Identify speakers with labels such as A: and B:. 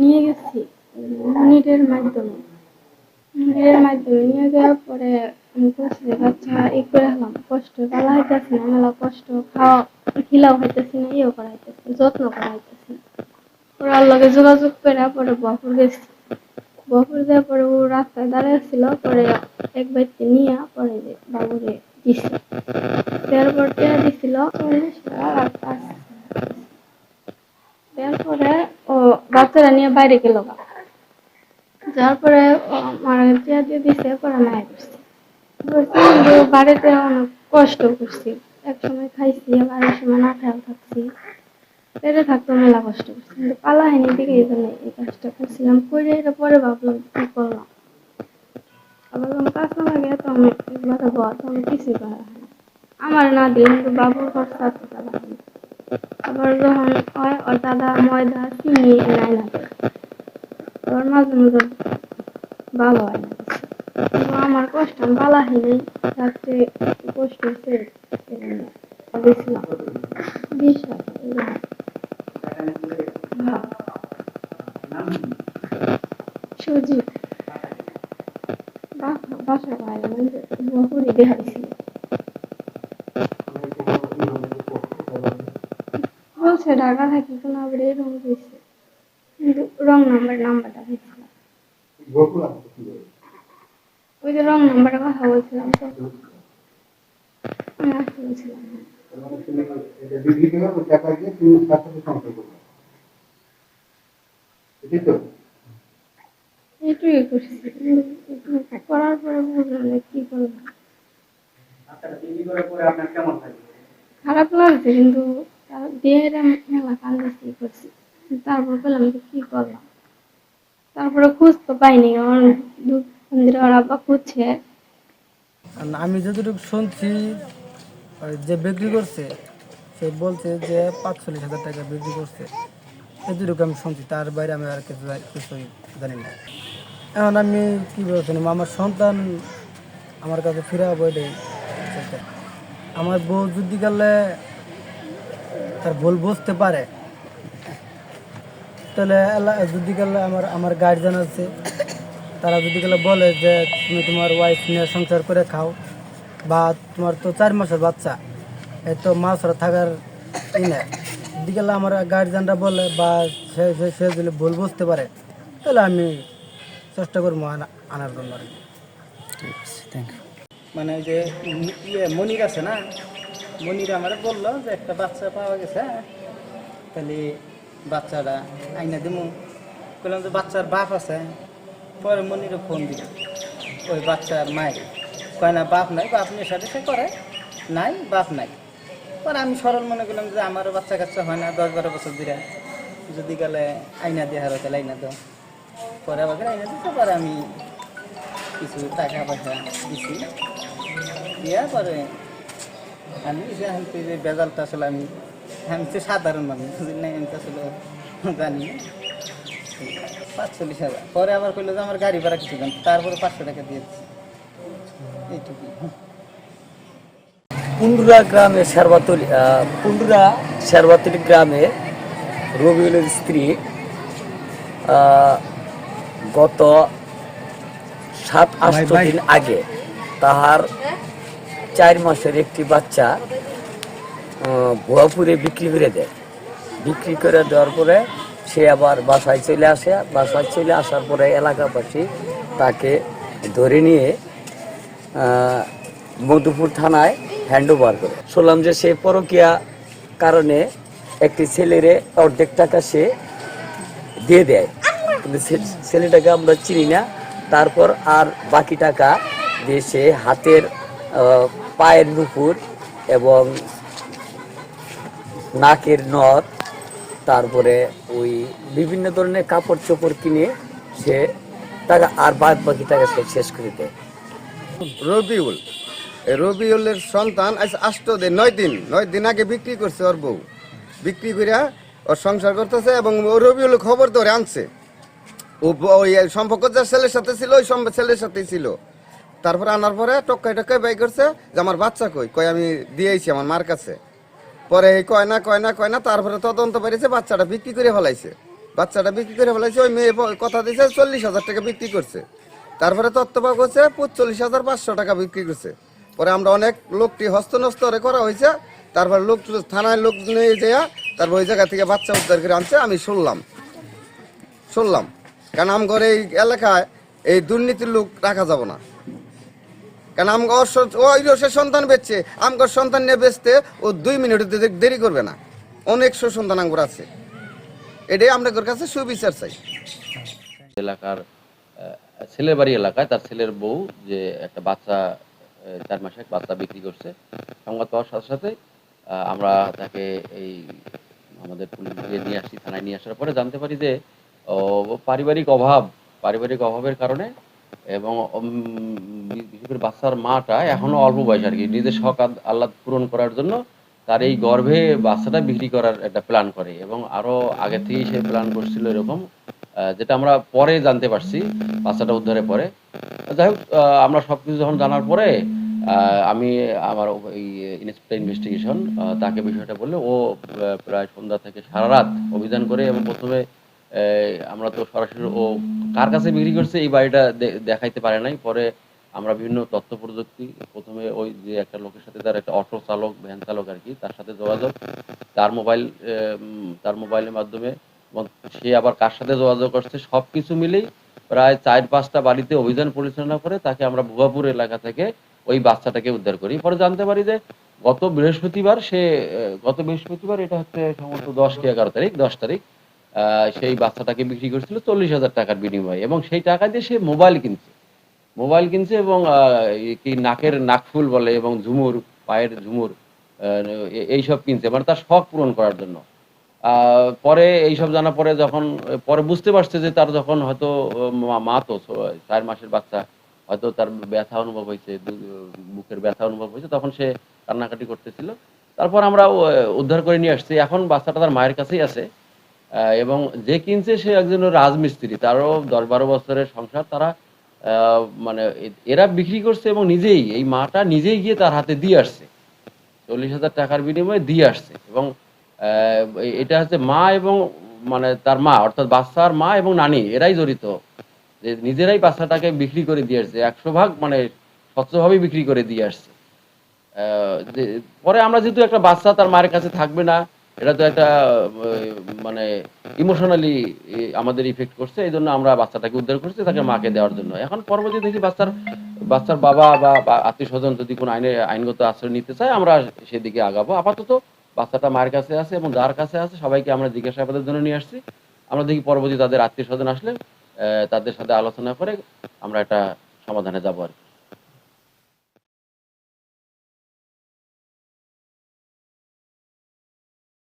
A: নিয়ে গেছি মিনিটের মাধ্যমে। মিনিটের মাধ্যমে নিয়ে যাওয়ার পরে আমি বলছি যে বাচ্চা করে হলাম কষ্ট পালা হইতেছে না, মেলা কষ্ট খাওয়া খিলাও হইতেছি না, ইয়েও করা হইতেছে যত্ন করা হইতেছে না। ওরা লগে যোগাযোগ করে পরে বহপুর গেছি। বহপুর যাওয়ার পরে ও রাস্তায় দাঁড়িয়ে ছিল, পরে এক ব্যক্তি নিয়ে পরে যে বাবুরে দিছে। তারপর টেয়া দিছিল 40 টাকা। তারপরে ও বাচ্চারা নিয়ে বাইরে গেল, যার পরে মারা টেয়া দিয়ে দিছে, পরে মায়ের করছে। কিন্তু বাড়িতে অনেক কষ্ট করছি, এক সময় খাইছি আবার এক সময় না খেয়াল থাকছি, পেটে থাকতো মেলা কষ্ট করছি, কিন্তু পালা হয়নি দিকে এই জন্য এই কাজটা করছিলাম। করে এটা পরে ভাবলাম কি করলাম, আবার যখন কাজ না লাগে তখন একবার তখন কিছুই করা হয় না। আমার না দিলে কিন্তু বাবুর খরচা তো তারা হয়। আবার যখন হয় ওর দাদা ময়দা চিনি নাই না দেয়, আবার মাঝে মাঝে ভালো হয় না। কিন্তু আমার কষ্ট আমি পালা হয়নি, রাত্রে কষ্ট হচ্ছে গেছিলাম 20 টাকা। সুজি বাসা বাইরে বহপুরি দেখাইছিল, বলছে ঢাকা থাকি কোনো আবার এরকম দিয়েছে, কিন্তু রং নাম্বারটা দিয়েছিল। ওই যে রং নাম্বারের কথা বলছিলাম তো, আমি আসতে বলছিলাম না। এইটুকুই করছি, করার পরে বুঝলাম যে কি করবো। খারাপ লাগছে, কিন্তু দিয়ে মেলা কান্দাছি করছি। তারপর পেলাম যে কি করলাম, তারপরে খুঁজ তো পাইনি, কারণ ওরা আব্বা খুঁজছে।
B: আমি যতটুকু শুনছি যে বিক্রি করছে সে বলছে যে 45,000 টাকা বিক্রি করছে, এতটুকু আমি শুনছি, তার বাইরে আমি আর কিছুই জানি না। এখন আমি কী বলছিলাম, আমার সন্তান আমার কাছে ফিরে বইটাই আমার বউ যদি গেলে তার ভুল বুঝতে পারে, তাহলে যদি গেলে আমার গার্জিয়ান আছে, তারা যদি গেলে বলে যে তুমি তোমার ওয়াইফ নিয়ে সংসার করে খাও, বা তোমার তো 4 মাসের বাচ্চা, এত মাছ থাকার ই না, যদি গেলে আমার গার্জিয়ানরা বলে বা সে যদি ভুল বুঝতে পারে, তাহলে আমি চেষ্টা করবো আনার জন্য আর কি। Thank you.
C: মানে ওই যে মনির আছে না, মনির আমার বললো যে একটা বাচ্চা পাওয়া গেছে, তাহলে বাচ্চাটা আইনা দিমু। বললাম যে বাচ্চার বাপ আছে। পরে মনিরও ফোন দিল ওই বাচ্চার মায়ের, কয় না বাপ নাই, বাপ নেশা টেশা করে নাই, বাপ নাই। পরে আমি সরল মনে করলাম যে আমারও বাচ্চা কাচ্চা হয় না 10-12 বছর ধরে, যদি গেলে আইনা দিয়ে হারো তাহলে আইনা দাও। পরে আবার আইনা দিতে পরে আমি কিছু টাকা পয়সা দিছি, দিয়া পরে আমি যে বেজালটা আসলে আমি তো সাধারণ মানুষ নাই, আমি তো আসলে জানি না। 45,000 পরে আবার কইলো যে আমার গাড়ি ভাড়া কিছু দেন, তারপরে 500 টাকা দিয়ে দিচ্ছি, এইটুকুই।
D: পুন্ডুরা গ্রামে শেরবাতলি গ্রামে রবিউলের স্ত্রী গত 7-8 দিন আগে তাহার 4 মাসের একটি বাচ্চা ভুয়াপুরে বিক্রি করে দেয়। বিক্রি করে দেওয়ার পরে সে আবার বাসায় চলে আসে। বাসায় চলে আসার পরে এলাকাবাসী তাকে ধরে নিয়ে মধুপুর থানায় হ্যান্ড ওভার করে। শুনলাম যে সে পরকীয়া কারণে একটি ছেলেরে অর্ধেক টাকা সে দিয়ে দেয়, কিন্তু ছেলেটাকে আমরা চিনি না। তারপর আর বাকি টাকা দিয়ে সে হাতের পায়ের নুপুর এবং নাকের নথ, তারপরে ওই বিভিন্ন ধরনের কাপড় চোপড় কিনে সে টাকা আর বাকি টাকা সে শেষ করে দেয়।
E: রবিউলের সন্তান আজ 9 দিন আগে বিক্রি করছে ওর বউ, বিক্রি করিয়া ওর সংসার করতেছে, এবং ও রবিউল খবর ধরে আনছে। ওই সম্পর্ক যার ছেলের সাথে ছিল ওই ছেলের সাথেই ছিল। তারপরে আনার পরে টক্কায় বাই করছে যে আমার বাচ্চা কই আমি দিয়েছি আমার মার কাছে। পরে কয় না, তারপরে তদন্ত পেরেছে বাচ্চাটা বিক্রি করে ফেলাইছে। বাচ্চাটা বিক্রি করে ফেলাইছে। ওই মেয়ে কথা দিয়েছে 40,000 টাকা বিক্রি করছে। তারপরে তথ্য পাওয়া গেছে 45,500 টাকা বিক্রি করছে। পরে আমরা অনেক লোকটি হস্তনস্ত করা হয়েছে। তারপর লোক থানায় লোক নিয়ে যাইয়া তারপর ওই জায়গা থেকে বাচ্চা উদ্ধার করে আনছে। আমি শুনলাম কারণ আমগর এই এলাকায় এই দুর্নীতির লোক রাখা যাব না। কারণ ওই সে সন্তান বেচছে, আমগর সন্তান নিয়ে বেচতে ও 2 মিনিট দেরি করবে না। অনেক সুসন্তান আমগর আছে। এটাই আমাদের কাছে সুবিচার চাই।
F: এলাকার ছেলের বাড়ি এলাকায় তার ছেলের বউ যে একটা বাচ্চা 4 মাসে এক বাচ্চা বিক্রি করছে, সংবাদ পাওয়ার সাথে সাথে আমরা তাকে এই আমাদের পুলিশে নিয়ে আসি, থানায় নিয়ে আসার পরে জানতে পারি যে পারিবারিক অভাবের কারণে এবং বিশেষ করে বাচ্চার মাটা এখনো অল্প বয়স আর কি, নিজের শখ আহ্লাদ পূরণ করার জন্য তার এই গর্ভে বাচ্চাটা বিক্রি করার একটা প্ল্যান করে এবং আরো আগে থেকেই সে প্ল্যান করছিল এরকম, যেটা আমরা পরে জানতে পারছি বাচ্চাটা উদ্ধারের পরে। যাই হোক, আমরা সবকিছু যখন জানার পরে আমি আমার এই ইন্সপেক্টর ইনভেস্টিগেশন তাকে বিষয়টা বললে ও প্রায় সন্ধ্যা থেকে সারা রাত অভিযান করে এবং প্রথমে আমরা তো সরাসরি ও কার কাছে বিক্রি করছে এই বাড়িটা দেখাইতে পারে নাই। পরে আমরা বিভিন্ন তথ্য প্রযুক্তি প্রথমে ওই যে একটা লোকের সাথে তার একটা অটো চালক ভ্যান চালক আর কি, তার সাথে যোগাযোগ, তার মোবাইলের মাধ্যমে এবং সে আবার কার সাথে যোগাযোগ করছে সবকিছু মিলেই প্রায় 4-5টা বাড়িতে অভিযান পরিচালনা করে তাকে আমরা ভুয়াপুর এলাকা থেকে ওই বাচ্চাটাকে উদ্ধার করি। পরে জানতে পারি যে গত বৃহস্পতিবার এটা হচ্ছে সম্ভবত 10 তারিখ সেই বাচ্চাটাকে বিক্রি করছিল 40,000 টাকার বিনিময়ে এবং সেই টাকা দিয়ে সে মোবাইল কিনছে এবং কি নাকের নাকফুল বলে এবং ঝুমুর, পায়ের ঝুমুর, এইসব কিনছে মানে তার শখ পূরণ করার জন্য। পরে এইসব জানার পরে যখন পরে বুঝতে পারছে যে তার যখন হয়তো মা তো 4 মাসের বাচ্চা, হয়তো তার ব্যথা অনুভব হয়েছে, বুকের ব্যথা অনুভব হয়েছে, তখন সে কান্নাকাটি করতেছিল। তারপর আমরা উদ্ধার করে নিয়ে আসছি। এখন বাচ্চাটা তার মায়ের কাছেই আছে এবং যে কিনছে সে একজন রাজমিস্ত্রি, তারও 10-12 বছরের সংসার। তারা মানে এরা বিক্রি করছে এবং নিজেই এই মাটা নিজেই গিয়ে তার হাতে দিয়ে আসছে, 40,000 টাকার বিনিময়ে দিয়ে আসছে এবং এটা হচ্ছে মা এবং মানে তার মা অর্থাৎ বাচ্চার মা এবং নানি এরাই জড়িত, যে নিজেরাই বাচ্চাটাকে বিক্রি করে দিয়ে আসছে 100% মানে স্বচ্ছভাবে বিক্রি করে দিয়ে আসছে। পরে আমরা যেহেতু একটা বাচ্চা তার মায়ের কাছে থাকবে না, এটা তো একটা মানে ইমোশনালি আমাদের ইফেক্ট করছে, এই জন্য আমরা বাচ্চাটাকে উদ্ধার করছি তাকে মাকে দেওয়ার জন্য। এখন পরবর্তী দেখি বাচ্চার বাবা বা আত্মীয় স্বজন যদি কোনো আইনগত আশ্রয় নিতে চায় আমরা সেদিকে আগাবো। আপাতত বাচ্চাটা মায়ের কাছে আছে এবং যার কাছে আছে সবাইকে আমরা জিজ্ঞাসাবাদের জন্য নিয়ে আসছি। আমরা দেখি পরবর্তী তাদের আত্মীয় স্বজন আসলে তাদের সাথে আলোচনা করে আমরা একটা সমাধানে যাবো আর কি।